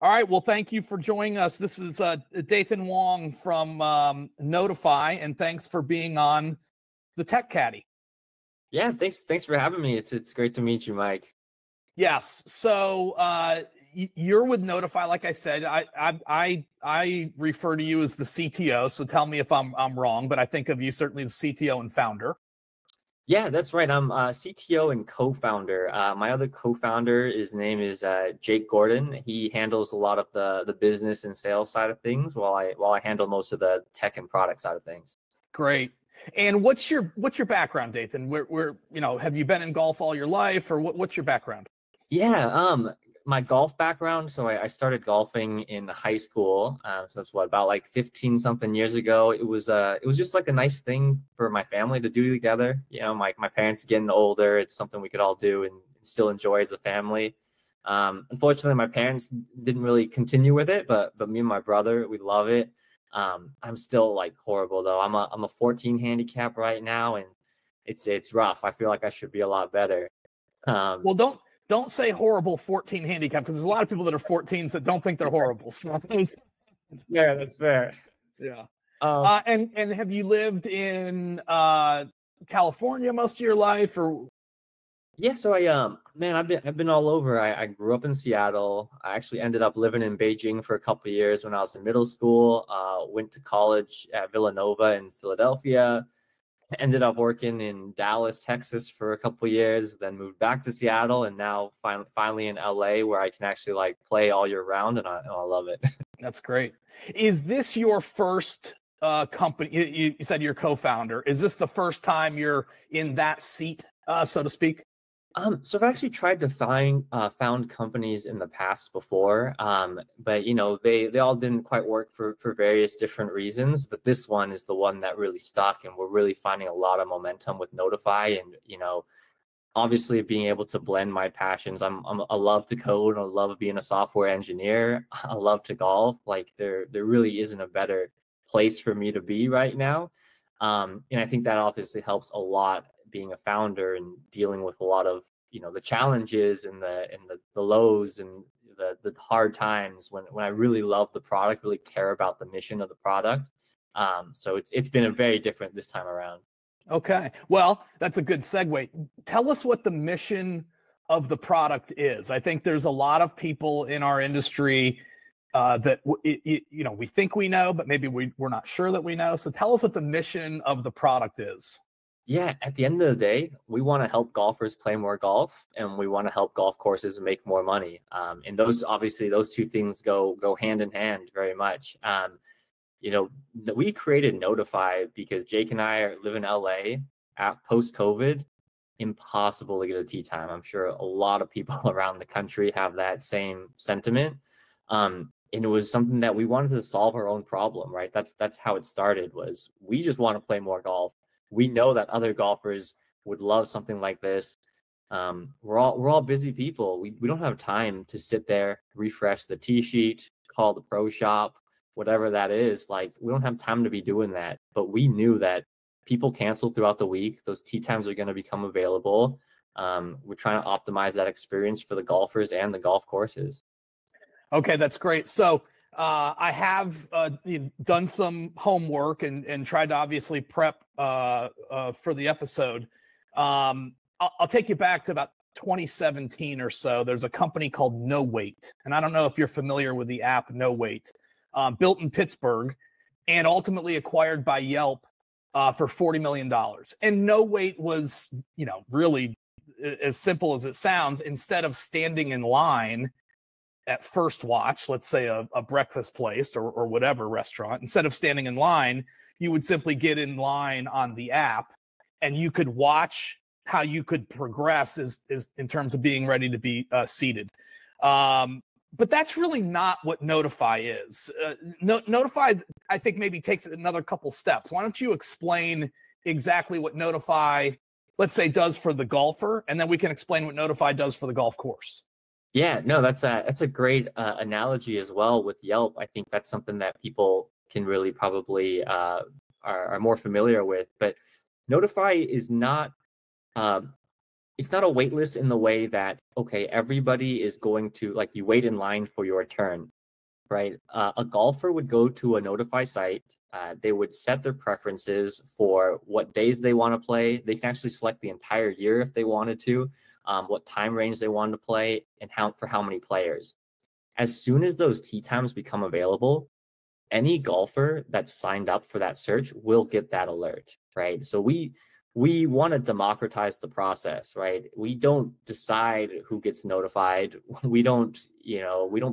All right. Well, thank you for joining us. This is Dathan Wong from Noteefy, and thanks for being on the Tech Caddie. Yeah, thanks for having me. It's great to meet you, Mike. Yes. So you're with Noteefy, like I said. I refer to you as the CTO. So tell me if I'm wrong, but I think of you certainly as CTO and founder. Yeah, that's right. I'm CTO and co-founder. My other co-founder, his name is Jake Gordon. He handles a lot of the business and sales side of things, while I handle most of the tech and product side of things. Great. And what's your background, Dathan? Where have you been in golf all your life, or what's your background? Yeah, my golf background. So I started golfing in high school. So that's about like 15 something years ago. It was just like a nice thing for my family to do together. My parents getting older. It's something we could all do and still enjoy as a family. Unfortunately, my parents didn't really continue with it, but me and my brother, we love it. I'm still like horrible though. I'm a 14 handicap right now, and it's rough. I feel like I should be a lot better. Well, don't say horrible 14 handicap, because there's a lot of people that are 14s that don't think they're horrible. So That's fair. That's fair. Yeah. And have you lived in California most of your life, or? Yeah, so I've been all over. I grew up in Seattle. I actually ended up living in Beijing for a couple of years when I was in middle school. Went to college at Villanova in Philadelphia. Ended up working in Dallas, Texas for a couple of years, then moved back to Seattle, and now finally in LA, where I can actually like play all year round, and I love it. That's great. Is this your first company? You said you're co-founder. Is this the first time you're in that seat, so to speak? So I've actually tried to found companies in the past before, but they all didn't quite work for various different reasons. But this one is the one that really stuck, and we're really finding a lot of momentum with Noteefy, and obviously being able to blend my passions. I love to code. I love being a software engineer. I love to golf. Like there really isn't a better place for me to be right now. And I think that obviously helps a lot being a founder and dealing with a lot of the challenges and the lows and the hard times when I really love the product, really care about the mission of the product. So it's been a very different this time around. Okay, well, that's a good segue. Tell us what the mission of the product is. I think there's a lot of people in our industry that we think we know, but maybe we're not sure that we know. So tell us what the mission of the product is. Yeah, at the end of the day, we want to help golfers play more golf, and we want to help golf courses make more money. And those two things go hand in hand very much. We created Noteefy because Jake and I live in LA. Post-COVID, impossible to get a tee time. I'm sure a lot of people around the country have that same sentiment. And it was something that we wanted to solve our own problem, right? That's how it started. Was we just want to play more golf. We know that other golfers would love something like this. We're all busy people. We don't have time to sit there, refresh the tee sheet, call the pro shop, whatever that is. Like, we don't have time to be doing that. But we knew that people cancel throughout the week. Those tee times are going to become available. We're trying to optimize that experience for the golfers and the golf courses. Okay, that's great. So I have done some homework and tried to obviously prep for the episode. I'll take you back to about 2017 or so. There's a company called No Wait, and I don't know if you're familiar with the app No Wait, built in Pittsburgh and ultimately acquired by Yelp for $40 million. And No Wait was, really as simple as it sounds. Instead of standing in line at First Watch, let's say a breakfast place or whatever restaurant, instead of standing in line, you would simply get in line on the app, and you could watch how you could progress is in terms of being ready to be seated. But that's really not what Noteefy is. Noteefy, I think, maybe takes it another couple steps. Why don't you explain exactly what Noteefy, let's say, does for the golfer, and then we can explain what Noteefy does for the golf course. Yeah, no, that's a great analogy as well with Yelp. I think that's something that people can really probably are more familiar with. But Noteefy is not it's not a wait list in the way that, okay, everybody is going to, like, you wait in line for your turn, right? A golfer would go to a Noteefy site. They would set their preferences for what days they want to play. They can actually select the entire year if they wanted to, what time range they wanted to play, and how many players. As soon as those tee times become available, any golfer that's signed up for that search will get that alert, right? So we want to democratize the process, right? We don't decide who gets notified. We don't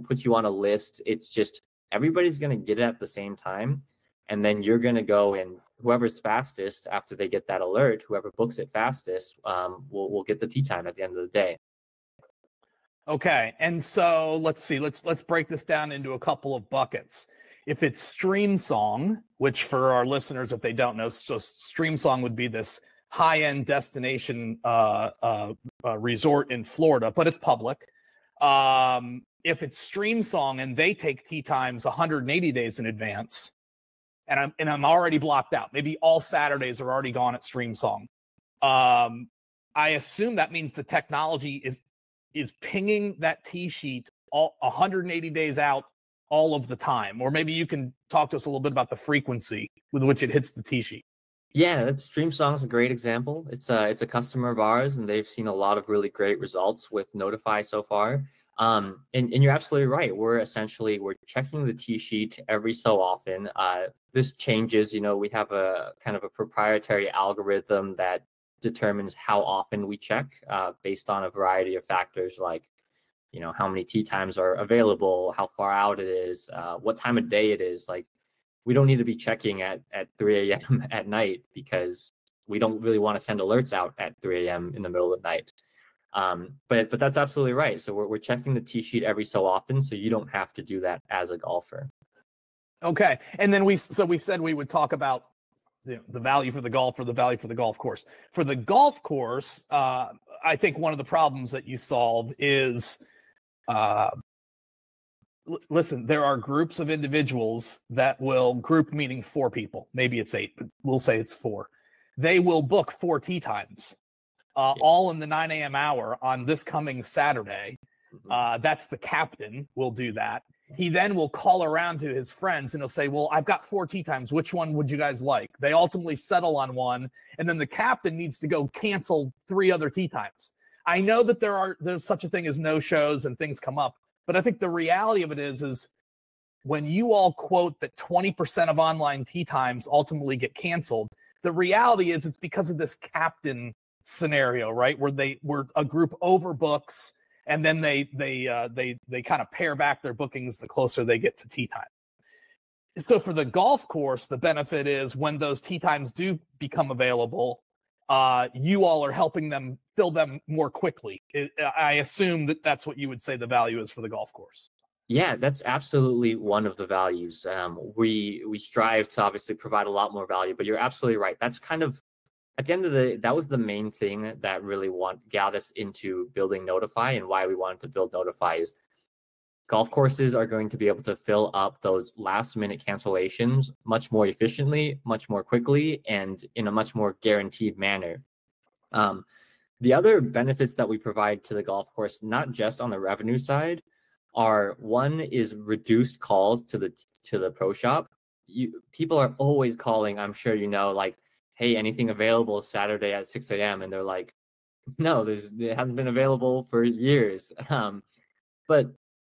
put you on a list. It's just everybody's going to get it at the same time. And then you're going to go, and whoever's fastest after they get that alert, whoever books it fastest, will get the tee time at the end of the day. Okay. And so let's see, let's break this down into a couple of buckets. If it's Stream Song, which for our listeners, if they don't know, just Stream Song would be this high-end destination resort in Florida, but it's public. If it's Stream Song and they take tee times 180 days in advance, and I'm already blocked out, maybe all Saturdays are already gone at Stream Song. I assume that means the technology is pinging that tee sheet all 180 days out all of the time. Or maybe you can talk to us a little bit about the frequency with which it hits the tee sheet. Yeah, that's Stream Song's a great example. It's a customer of ours, and they've seen a lot of really great results with Noteefy so far. And you're absolutely right. We're checking the tee sheet every so often. This changes. We have a kind of a proprietary algorithm that determines how often we check based on a variety of factors, like how many tee times are available, how far out it is, what time of day it is. Like, we don't need to be checking at 3 a.m. at night, because we don't really want to send alerts out at 3 a.m. in the middle of the night. But that's absolutely right. So we're checking the tee sheet every so often, so you don't have to do that as a golfer. Okay. And then we said we would talk about the value for the golfer, the value for the golf course. For the golf course, I think one of the problems that you solve is, listen, there are groups of individuals that will, group meaning 4 people, maybe it's 8, but we'll say it's 4. They will book 4 tee times, all in the 9 a.m. hour on this coming Saturday. That's the captain will do that. He then will call around to his friends and he'll say, well, I've got 4 tee times. Which one would you guys like? They ultimately settle on one. And then the captain needs to go cancel 3 other tee times. I know that there's such a thing as no-shows and things come up, but I think the reality of it is when you all quote that 20% of online tee times ultimately get canceled, the reality is it's because of this captain scenario, right? Where a group overbooks, and then they kind of pare back their bookings the closer they get to tee time. So for the golf course, the benefit is when those tee times do become available, you all are helping them fill them more quickly. I assume that's what you would say the value is for the golf course. Yeah, that's absolutely one of the values. We strive to obviously provide a lot more value, but you're absolutely right. That's kind of, at the end of the day, that was the main thing that really got us into building Noteefy, and why we wanted to build Noteefy is golf courses are going to be able to fill up those last minute cancellations much more efficiently, much more quickly, and in a much more guaranteed manner. The other benefits that we provide to the golf course, not just on the revenue side, are, one is reduced calls to the pro shop. People are always calling, I'm sure like, hey, anything available Saturday at 6 a.m. And they're like, no, it hasn't been available for years. But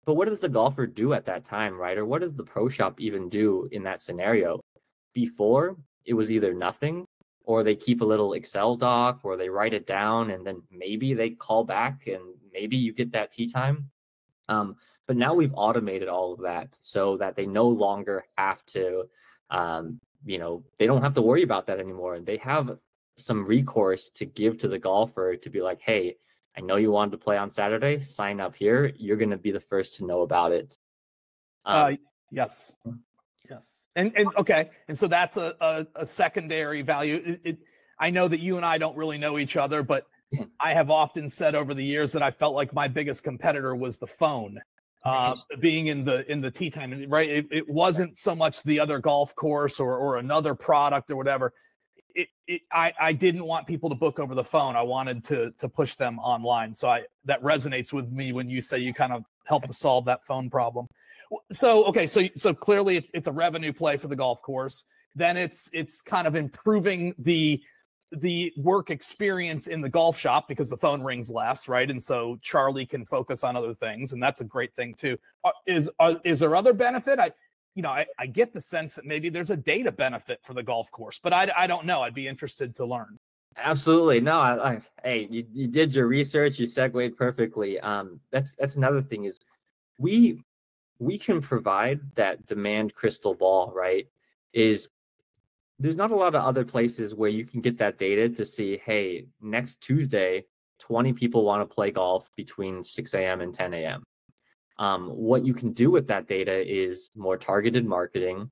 what does the golfer do at that time, right? Or what does the pro shop even do in that scenario? Before, it was either nothing, or they keep a little Excel doc, or they write it down, and then maybe they call back and maybe you get that tee time. But now we've automated all of that so that they no longer have to, they don't have to worry about that anymore. They have some recourse to give to the golfer to be like, hey, I know you wanted to play on Saturday, sign up here. You're going to be the first to know about it. Yes. And okay. And so that's a secondary value. I know that you and I don't really know each other, but I have often said over the years that I felt like my biggest competitor was the phone, being in the tee time, right? It wasn't so much the other golf course or another product or whatever. I didn't want people to book over the phone. I wanted to push them online. So that resonates with me when you say you kind of help to solve that phone problem. So, okay. So clearly it's a revenue play for the golf course. Then it's kind of improving the work experience in the golf shop because the phone rings less, right? And so Charlie can focus on other things, and that's a great thing too. Is there other benefit? I get the sense that maybe there's a data benefit for the golf course, but I don't know. I'd be interested to learn. Absolutely. No, hey, you did your research, you segued perfectly. That's another thing is we can provide that demand crystal ball, right? There's not a lot of other places where you can get that data to see, hey, next Tuesday, 20 people want to play golf between 6 a.m. and 10 a.m. What you can do with that data is more targeted marketing.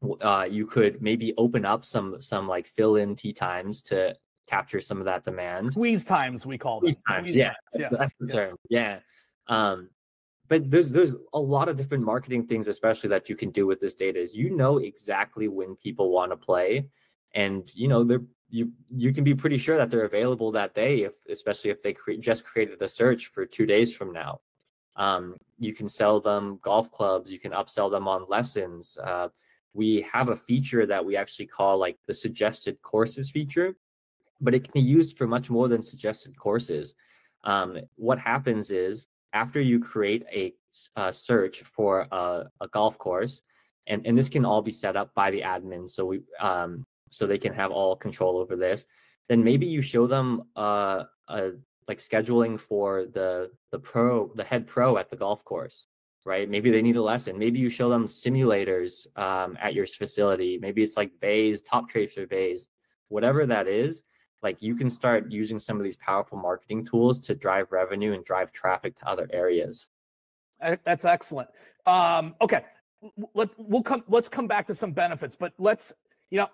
You could maybe open up some like fill-in tee times to capture some of that demand. Squeeze times, we call them. Squeeze times, yeah. Yes. That's the term. Yeah. But there's a lot of different marketing things, especially that you can do with this data. Is exactly when people want to play, and you can be pretty sure that they're available that day, especially if they just created a search for 2 days from now. You can sell them golf clubs. You can upsell them on lessons. We have a feature that we actually call like the suggested courses feature, but it can be used for much more than suggested courses. What happens is, after you create a search for a golf course, and this can all be set up by the admin, so they can have all control over this, then maybe you show them like scheduling for the head pro at the golf course, right? Maybe they need a lesson. Maybe you show them simulators at your facility. Maybe it's like bays, top tracer bays, whatever that is. Like, you can start using some of these powerful marketing tools to drive revenue and drive traffic to other areas. That's excellent. Okay, let's come back to some benefits, but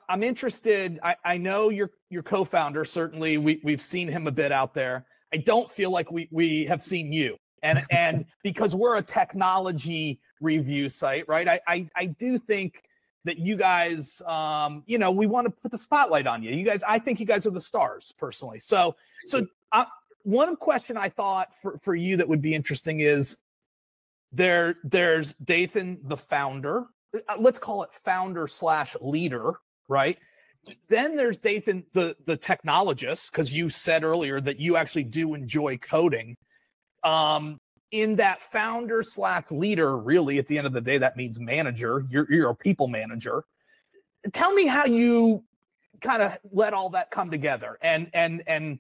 I'm interested. I know your co-founder. Certainly, we've seen him a bit out there. I don't feel like we have seen you, and because we're a technology review site, right? I do think that you guys, we want to put the spotlight on you. I think you guys are the stars, personally. So one question I thought for you that would be interesting is there's Dathan, the founder. Let's call it founder/leader, right? Then there's Dathan, the technologist, because you said earlier that you actually do enjoy coding. In that founder/leader, really, at the end of the day, that means manager. You're a people manager. Tell me how you kind of let all that come together, and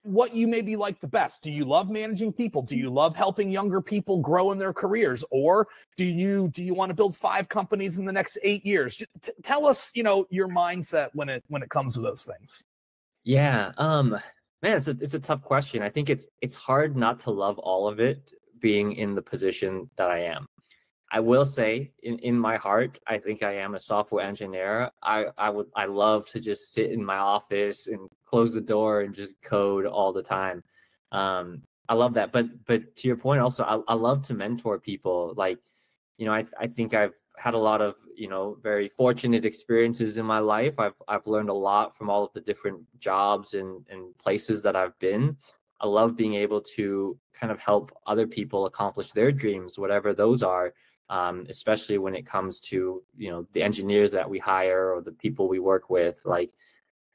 what you maybe like the best. Do you love managing people? Do you love helping younger people grow in their careers, or do you want to build 5 companies in the next 8 years? Tell us, your mindset when it comes to those things. Yeah. Man, it's a tough question. I think it's hard not to love all of it, being in the position that I am. I will say, in my heart, I think I am a software engineer. I love to just sit in my office and close the door and just code all the time. I love that. But to your point, also, I love to mentor people. Like, I think I've had a lot of very fortunate experiences in my life. I've learned a lot from all of the different jobs and places that I've been. I love being able to kind of help other people accomplish their dreams, whatever those are, especially when it comes to the engineers that we hire or the people we work with. Like,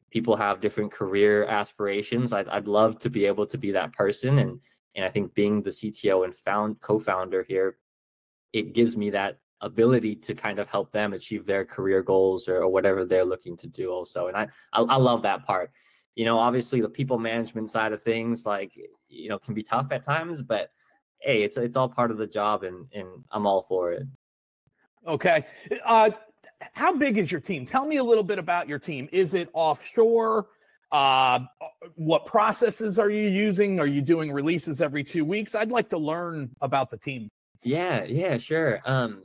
people have different career aspirations. I'd love to be able to be that person, and I think being the CTO and co-founder here, it gives me that ability to kind of help them achieve their career goals or whatever they're looking to do also. And I love that part. Obviously the people management side of things, like, can be tough at times, but hey, it's all part of the job, and I'm all for it. Okay. How big is your team? Tell me a little bit about your team. Is it offshore? What processes are you using? Are you doing releases every 2 weeks? I'd like to learn about the team. Yeah, sure.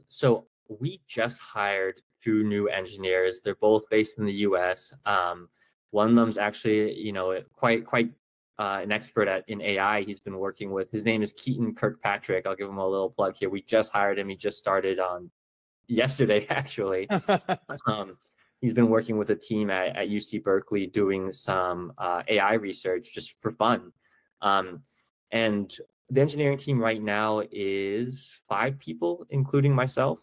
So we just hired 2 new engineers. They're both based in the US. One of them's actually, quite an expert in AI. He's been working with, his name is Keaton Kirkpatrick. I'll give him a little plug here. We just hired him. He just started on yesterday, actually. He's been working with a team at UC Berkeley doing some AI research just for fun. And the engineering team right now is 5 people, including myself.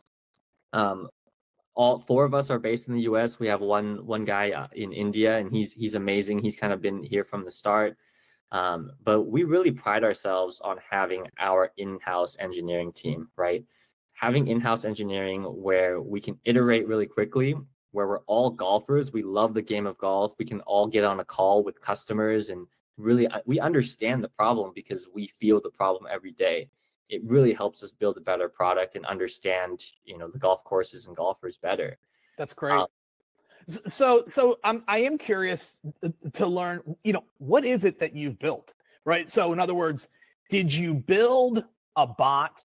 All 4 of us are based in the US. We have one guy in India, and he's amazing. He's kind of been here from the start. But we really pride ourselves on having our in-house engineering team, right? Having in-house engineering where we can iterate really quickly, where we're all golfers. We love the game of golf. We can all get on a call with customers and really, we understand the problem because we feel the problem every day. It really helps us build a better product and understand, the golf courses and golfers better. That's great. So I am curious to learn, what is it that you've built, right? So in other words, did you build a bot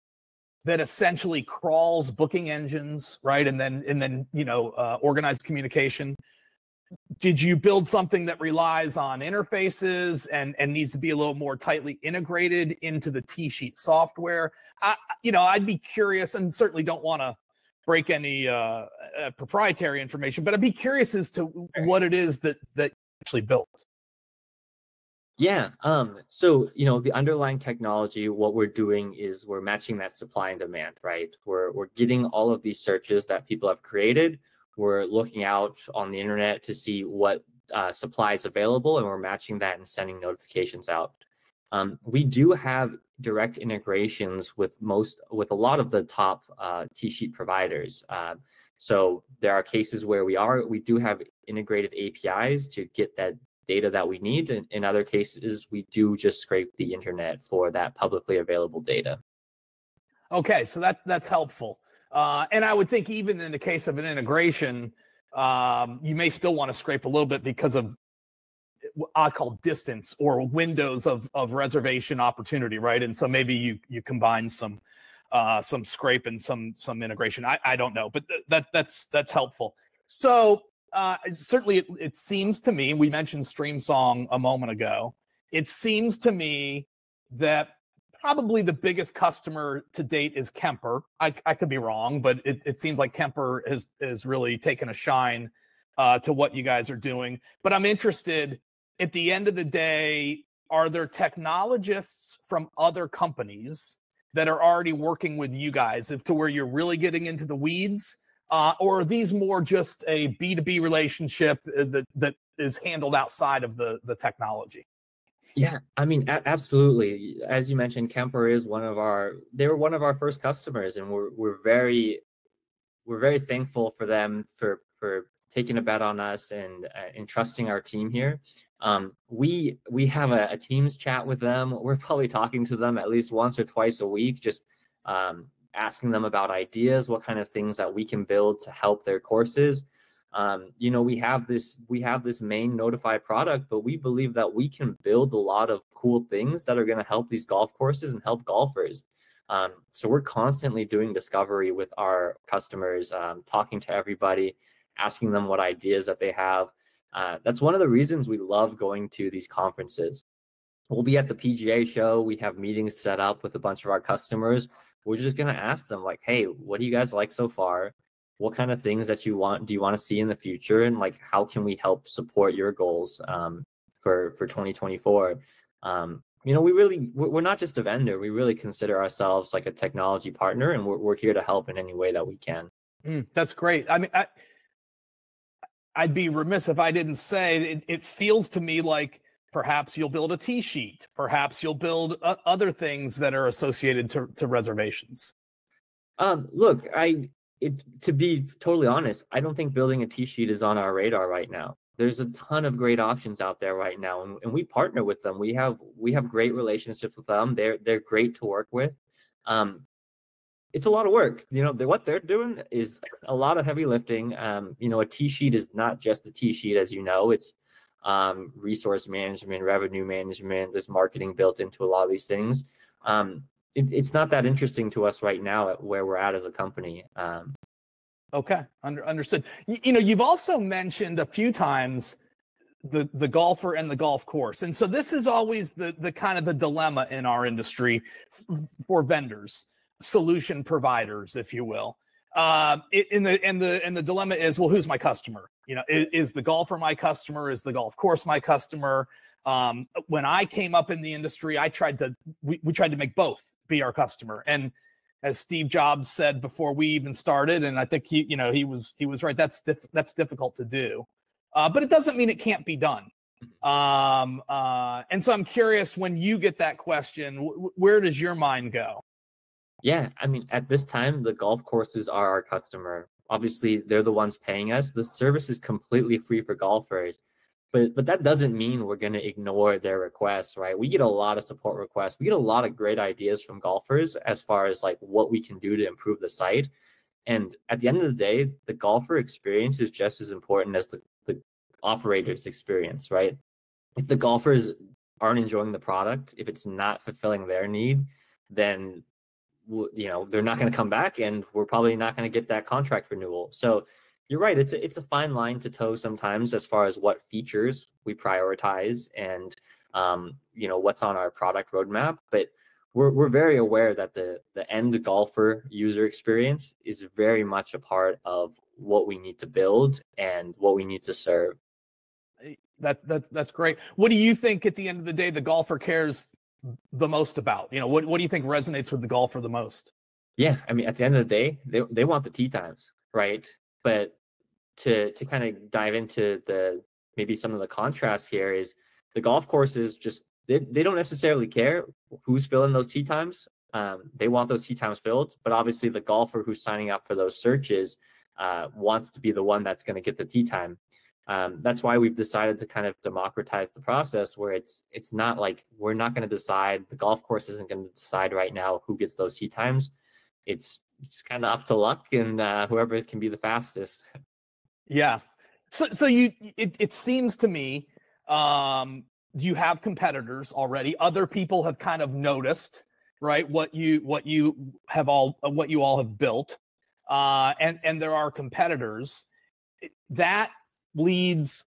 that essentially crawls booking engines, right? And then organized communication? Did you build something that relies on interfaces and needs to be a little more tightly integrated into the T-Sheet software? I'd be curious, and certainly don't want to break any proprietary information, but I'd be curious as to what it is that you actually built. Yeah. So, the underlying technology, what we're doing is we're matching that supply and demand, right? We're getting all of these searches that people have created. We're looking out on the internet to see what supply is available, and we're matching that and sending notifications out. We do have direct integrations with a lot of the top T-Sheet providers. So there are cases where we do have integrated APIs to get that data that we need. And in other cases, we do just scrape the internet for that publicly available data. Okay, so that's helpful. And I would think even in the case of an integration, you may still want to scrape a little bit because of what I call distance or windows of reservation opportunity, right? And so maybe you combine some scrape and some integration. I don't know, but that's helpful. So certainly it seems to me, we mentioned StreamSong a moment ago. It seems to me that probably the biggest customer to date is Kemper. I could be wrong, but it seems like Kemper has really taken a shine to what you guys are doing. But I'm interested, at the end of the day, are there technologists from other companies that are already working with you guys to where you're really getting into the weeds? Or are these more just a B2B relationship that is handled outside of the technology? Yeah, I mean, absolutely. As you mentioned, Kemper is they were one of our first customers, and we're very thankful for them for taking a bet on us and trusting our team here. We have a Teams chat with them. We're probably talking to them at least once or twice a week, just asking them about ideas, what kind of things that we can build to help their courses. We have this main Noteefy product, but we believe that we can build a lot of cool things that are going to help these golf courses and help golfers. So we're constantly doing discovery with our customers, talking to everybody, asking them what ideas that they have. That's one of the reasons we love going to these conferences. We'll be at the PGA show. We have meetings set up with a bunch of our customers. We're just going to ask them, like, hey, what do you guys like so far? What kind of things do you want to see in the future? And like, how can we help support your goals for 2024? We're not just a vendor. We really consider ourselves like a technology partner, and we're here to help in any way that we can. That's great. I mean, I'd be remiss if I didn't say it feels to me like perhaps you'll build a T-sheet. Perhaps you'll build other things that are associated to reservations. Look, to be totally honest, I don't think building a T-sheet is on our radar right now. There's a ton of great options out there right now, and we partner with them. We have great relationships with them. They're great to work with. It's a lot of work. What they're doing is a lot of heavy lifting. A T-sheet is not just a T-sheet, as you know. It's resource management, revenue management. There's marketing built into a lot of these things. It's not that interesting to us right now at where we're at as a company. Okay, understood. You've also mentioned a few times the golfer and the golf course, and so this is always the kind of the dilemma in our industry for vendors, solution providers, if you will. The dilemma is, well, who's my customer? Is the golfer my customer? Is the golf course my customer? When I came up in the industry, we tried to make both be our customer. And as Steve Jobs said before we even started, and I think he was right. That's difficult to do, but it doesn't mean it can't be done. And so I'm curious, when you get that question, where does your mind go? Yeah, I mean, at this time, the golf courses are our customer. Obviously, they're the ones paying us. The service is completely free for golfers, but that doesn't mean we're going to ignore their requests, right? We get a lot of support requests. We get a lot of great ideas from golfers as far as like what we can do to improve the site. And at the end of the day, the golfer experience is just as important as the operator's experience, right? If the golfers aren't enjoying the product, if it's not fulfilling their need, then they're not going to come back, and we're probably not going to get that contract renewal. So you're right, it's a fine line to toe sometimes as far as what features we prioritize and what's on our product roadmap. But we're very aware that the end golfer user experience is very much a part of what we need to build and what we need to serve. That's great. What do you think at the end of the day the golfer cares the most about? What do you think resonates with the golfer the most? Yeah, I mean, at the end of the day, they want the tee times, right? But to kind of dive into maybe some of the contrast here is the golf courses just they don't necessarily care who's filling those tee times. They want those tee times filled, but obviously the golfer who's signing up for those searches wants to be the one that's going to get the tee time. That's why we've decided to kind of democratize the process, where it's not like we're not going to decide, the golf course isn't going to decide right now who gets those tee times. It's kind of up to luck and whoever can be the fastest. Yeah. So it seems to me you have competitors already. Other people have kind of noticed, right, what you all have built, and there are competitors. That leads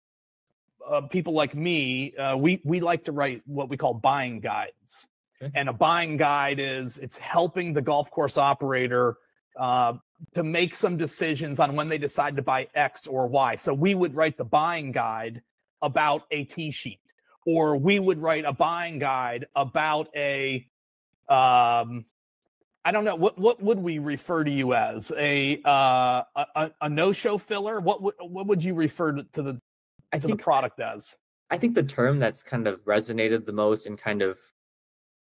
people like me. We like to write what we call buying guides. Okay. And a buying guide it's helping the golf course operator to make some decisions on when they decide to buy X or Y. So we would write the buying guide about a tee sheet, or we would write a buying guide about a I don't know, what would we refer to you as? A no-show filler? What would you refer to the product as? I think the term that's kind of resonated the most and kind of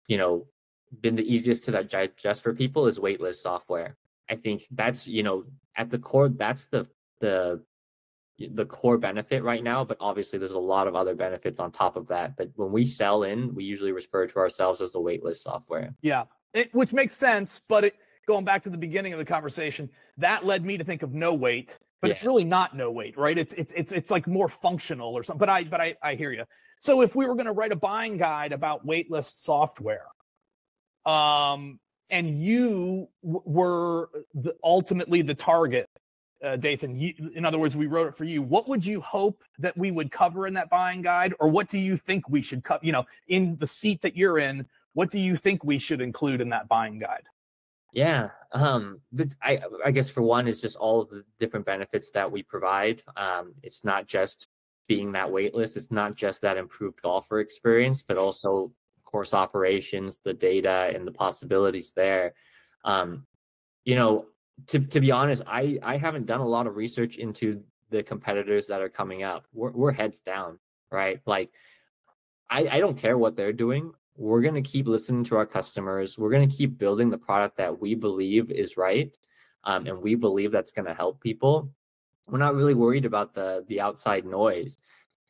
been the easiest to digest for people is waitlist software. I think that's at the core, that's the core benefit right now, but obviously there's a lot of other benefits on top of that. But when we sell in, we usually refer to ourselves as the waitlist software. Yeah. Which makes sense, but going back to the beginning of the conversation, that led me to think of no wait, but it's really not no wait, right? It's like more functional or something. But I hear you. So if we were going to write a buying guide about waitlist software, and you were ultimately the target, Dathan, in other words, we wrote it for you, what would you hope that we would cover in that buying guide, or what do you think we should cover? In the seat that you're in, what do you think we should include in that buying guide? Yeah, I guess for one is just all of the different benefits that we provide. It's not just being that waitlist. It's not just that improved golfer experience, but also course operations, the data, and the possibilities there. To be honest, I haven't done a lot of research into the competitors that are coming up. We're heads down, right? Like, I don't care what they're doing. We're going to keep listening to our customers. We're going to keep building the product that we believe is right, and we believe that's going to help people. We're not really worried about the outside noise.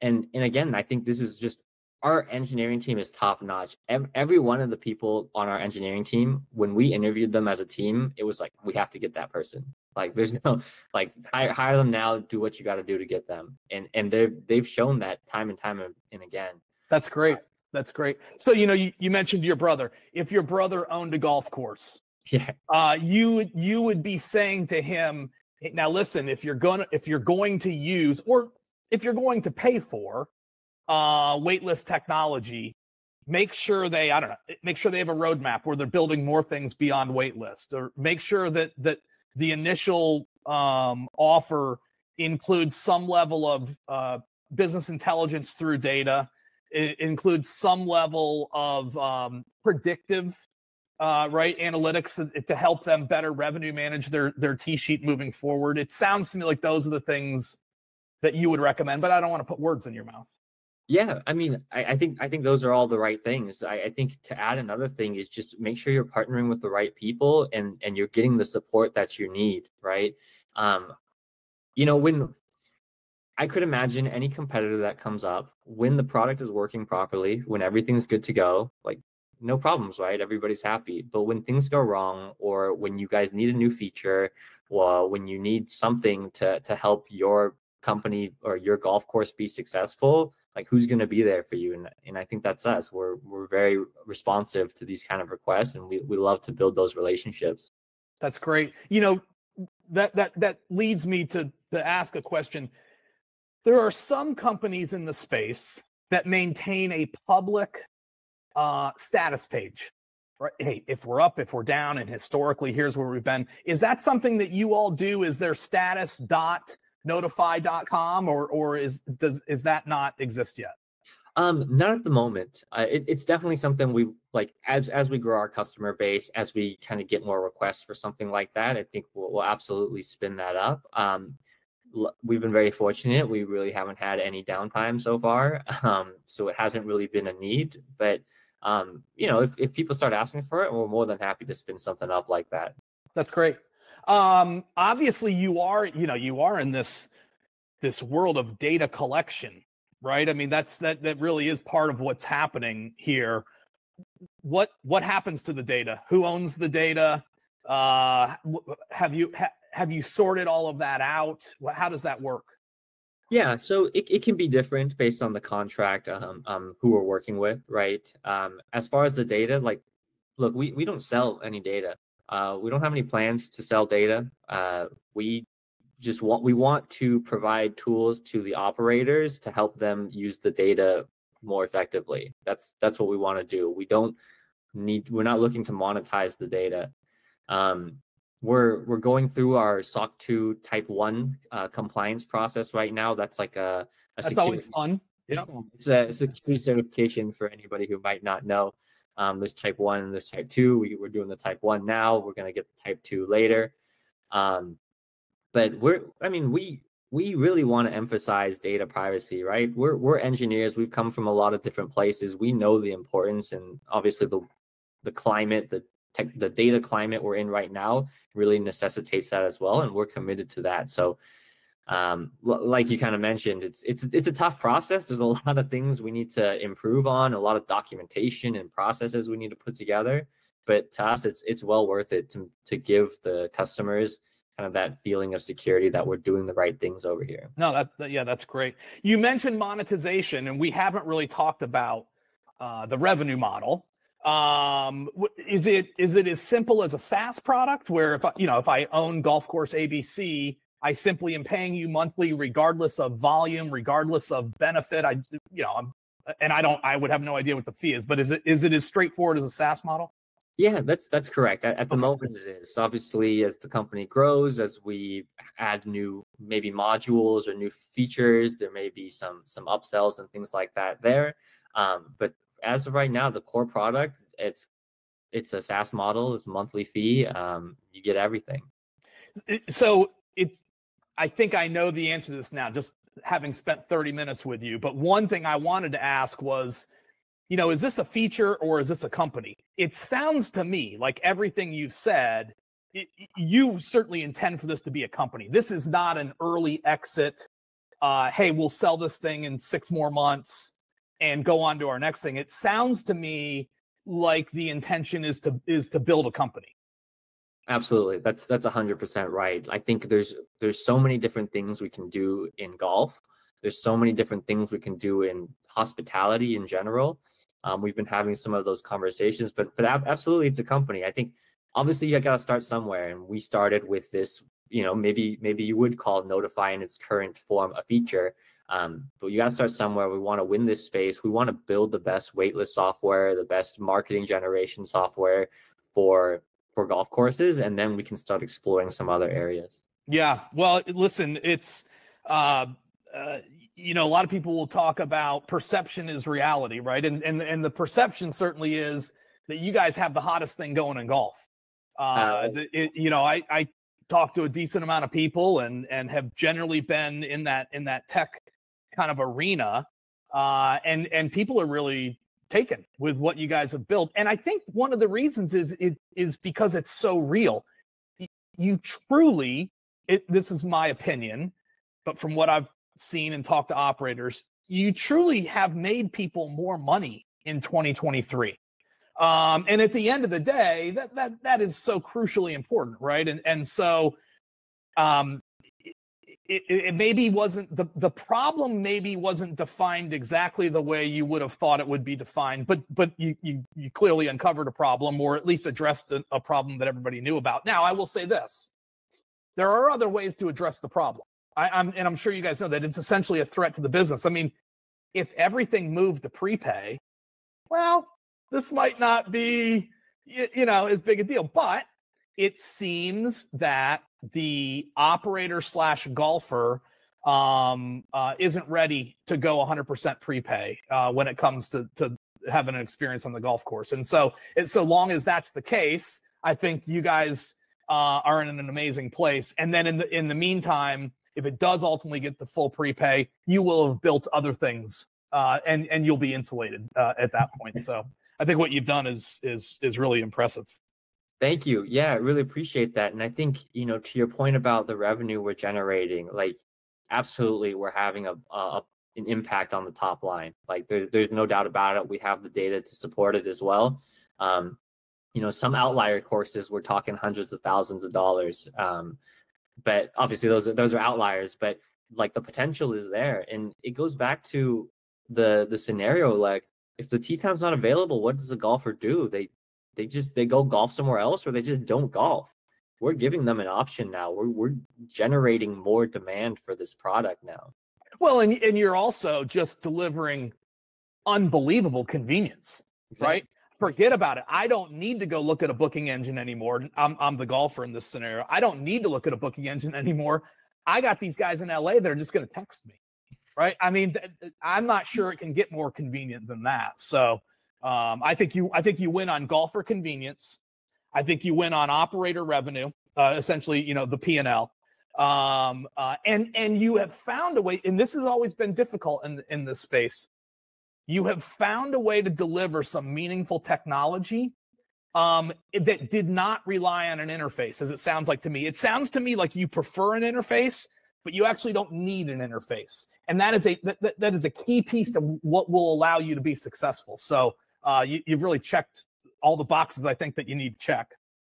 And again, I think this is just, our engineering team is top notch. Every one of the people on our engineering team, when we interviewed them as a team, it was like, we have to get that person. Like, there's no, like, hire them now, do what you got to do to get them. And they've shown that time and time and again. That's great. That's great. So, you mentioned your brother. If your brother owned a golf course, you would be saying to him, now listen, if you're going to use, or if you're going to pay for waitlist technology, make sure they have a roadmap where they're building more things beyond waitlist, or make sure that the initial offer includes some level of business intelligence through data. It includes some level of predictive right analytics to help them better revenue manage their T-sheet moving forward. It sounds to me like those are the things that you would recommend, but I don't want to put words in your mouth. Yeah, I mean, I think those are all the right things. I think to add another thing is just make sure you're partnering with the right people and you're getting the support that you need, right? When I could imagine any competitor that comes up, when the product is working properly, when everything's good to go, like no problems, right? Everybody's happy. But when things go wrong, or when you guys need a new feature, or when you need something to help your company or your golf course be successful, like who's going to be there for you? And I think that's us. We're very responsive to these kind of requests, and we love to build those relationships. That's great. That leads me to ask a question. There are some companies in the space that maintain a public status page, right? Hey, if we're up, if we're down, and historically, here's where we've been. Is that something that you all do? Is there status.noteefy.com, or is that not exist yet? Not at the moment. It's definitely something we like as we grow our customer base, as we kind of get more requests for something like that. I think we'll absolutely spin that up. We've been very fortunate. We really haven't had any downtime so far. So it hasn't really been a need, but if people start asking for it, we're more than happy to spin something up like that. That's great. Obviously you are in this world of data collection, right? I mean, that really is part of what's happening here. What happens to the data? Who owns the data? Have you sorted all of that out? How does that work? Yeah, so it can be different based on the contract, who we're working with, right? As far as the data, like, look, we don't sell any data. We don't have any plans to sell data. We want to provide tools to the operators to help them use the data more effectively. That's what we want to do. We're not looking to monetize the data. We're going through our SOC 2 Type 1 compliance process right now. That's like that's always fun. Yeah, it's a security certification for anybody who might not know. There's Type 1 and there's Type 2. We're doing the Type 1 now. We're going to get the Type 2 later. But we really want to emphasize data privacy, right? We're engineers. We've come from a lot of different places. We know the importance, and obviously the climate, the data climate we're in right now really necessitates that as well, and we're committed to that. So like you kind of mentioned, it's a tough process. There's a lot of things we need to improve on, a lot of documentation and processes we need to put together, but to us it's well worth it to give the customers kind of that feeling of security that we're doing the right things over here. No, that's great. You mentioned monetization, and we haven't really talked about the revenue model. Is it as simple as a SaaS product where if I own golf course ABC, I simply am paying you monthly regardless of volume, regardless of benefit? I would have no idea what the fee is, but is it as straightforward as a SaaS model? Yeah, that's correct. At the moment it is. Obviously, as the company grows, as we add new maybe modules or new features, there may be some upsells and things like that there. But as of right now, the core product, it's a SaaS model. It's a monthly fee. You get everything. So I think I know the answer to this now, just having spent 30 minutes with you. But one thing I wanted to ask was, is this a feature or is this a company? It sounds to me like everything you've said, you certainly intend for this to be a company. This is not an early exit. Hey, we'll sell this thing in 6 more months and go on to our next thing. It sounds to me like the intention is to build a company. Absolutely. That's 100% right. I think there's so many different things we can do in golf. There's so many different things we can do in hospitality in general. We've been having some of those conversations, but absolutely it's a company. I think obviously you got to start somewhere, and we started with this, maybe you would call Noteefy in its current form a feature. But you got to start somewhere. We want to win this space. We want to build the best waitlist software, the best marketing generation software for for golf courses, and then we can start exploring some other areas. Yeah. Well, listen, it's, a lot of people will talk about perception is reality, right? And the perception certainly is that you guys have the hottest thing going in golf. I talk to a decent amount of people and have generally been in that tech kind of arena, and people are really taken with what you guys have built. And I think one of the reasons is because it's so real. You truly, this is my opinion, but from what I've seen and talked to operators, you truly have made people more money in 2023. And at the end of the day, that is so crucially important, right? And so it maybe wasn't the problem maybe wasn't defined exactly the way you would have thought it would be defined, but you clearly uncovered a problem, or at least addressed a problem that everybody knew about. Now, I will say this: there are other ways to address the problem. I'm sure you guys know that it's essentially a threat to the business. I mean, if everything moved to prepay, well, this might not be, as big a deal, but it seems that the operator / golfer isn't ready to go 100% prepay when it comes to having an experience on the golf course. And so long as that's the case, I think you guys are in an amazing place. And then in the meantime, if it does ultimately get the full prepay, you will have built other things and you'll be insulated at that point. So I think what you've done is really impressive. Thank you. Yeah, I really appreciate that. And I think, to your point about the revenue we're generating, like, absolutely, we're having an impact on the top line. Like, there's no doubt about it. We have the data to support it as well. Some outlier courses, we're talking hundreds of thousands of dollars. But obviously those are outliers, but like the potential is there. And it goes back to the scenario, like, if the tee time's not available, what does a golfer do? They go golf somewhere else, or they just don't golf. We're giving them an option now. We're generating more demand for this product now. Well, and you're also just delivering unbelievable convenience, exactly. Right? Forget about it. I don't need to go look at a booking engine anymore. I'm the golfer in this scenario. I don't need to look at a booking engine anymore. I got these guys in LA that are just going to text me, right? I mean, I'm not sure it can get more convenient than that. So I think you win on golfer convenience. I think you win on operator revenue, essentially, the P&L. And you have found a way, and this has always been difficult in this space. You have found a way to deliver some meaningful technology that did not rely on an interface, as it sounds like to me. It sounds to me like you prefer an interface, but you actually don't need an interface. And that is a key piece of what will allow you to be successful. So you've really checked all the boxes I think that you need to check.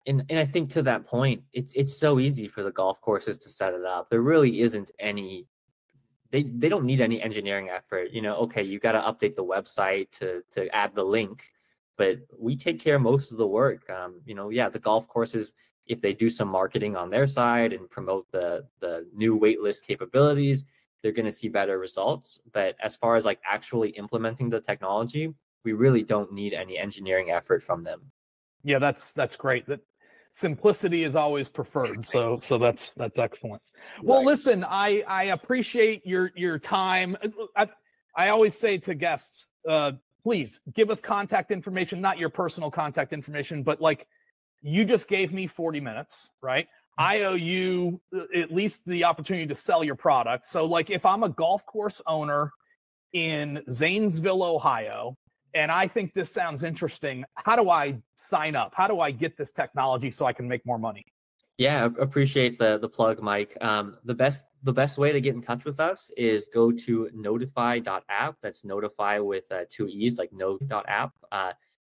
And I think to that point, it's so easy for the golf courses to set it up. There really isn't any. They don't need any engineering effort. Okay, you got to update the website to add the link, but we take care of most of the work. The golf courses, if they do some marketing on their side and promote the new waitlist capabilities, they're going to see better results. But as far as like actually implementing the technology, we really don't need any engineering effort from them. Yeah, that's great. That simplicity is always preferred. So that's excellent. Exactly. Well, listen, I appreciate your time. I always say to guests, please give us contact information, not your personal contact information, but like, you just gave me 40 minutes, right? I owe you at least the opportunity to sell your product. So like, if I'm a golf course owner in Zanesville, Ohio, and I think this sounds interesting, how do I sign up? How do I get this technology so I can make more money? Yeah, appreciate the plug, Mike. The best way to get in touch with us is go to noteefy.app. That's Noteefy with 2 E's, like note.app.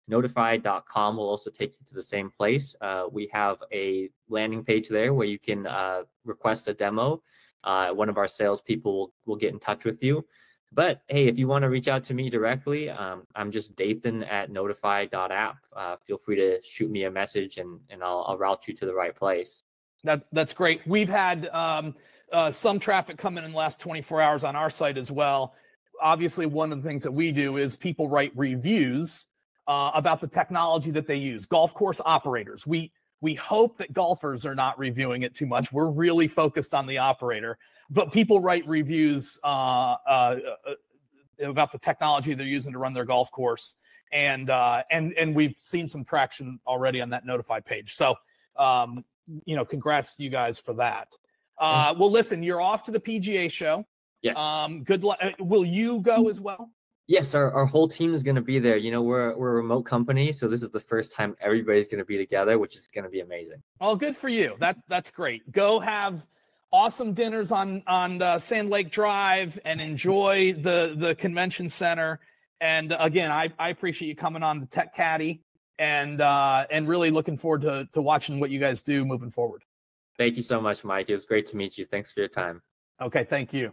Noteefy.com will also take you to the same place. We have a landing page there where you can request a demo. One of our salespeople will get in touch with you. But hey, if you want to reach out to me directly, I'm just Dathan at noteefy.app. Feel free to shoot me a message and I'll route you to the right place. That's great. We've had some traffic come in the last 24 hours on our site as well. Obviously, one of the things that we do is people write reviews about the technology that they use. Golf course operators. We We hope that golfers are not reviewing it too much. We're really focused on the operator, but people write reviews about the technology they're using to run their golf course, and we've seen some traction already on that Noteefy page. So, congrats to you guys for that. Well, listen, you're off to the PGA show. Yes. Good luck. Will you go as well? Yes, our whole team is going to be there. We're a remote company, so this is the first time everybody's going to be together, which is going to be amazing. Oh, good for you. That's great. Go have awesome dinners on Sand Lake Drive and enjoy the convention center. And again, I appreciate you coming on the Tech Caddie, and really looking forward to watching what you guys do moving forward. Thank you so much, Mike. It was great to meet you. Thanks for your time. Okay, thank you.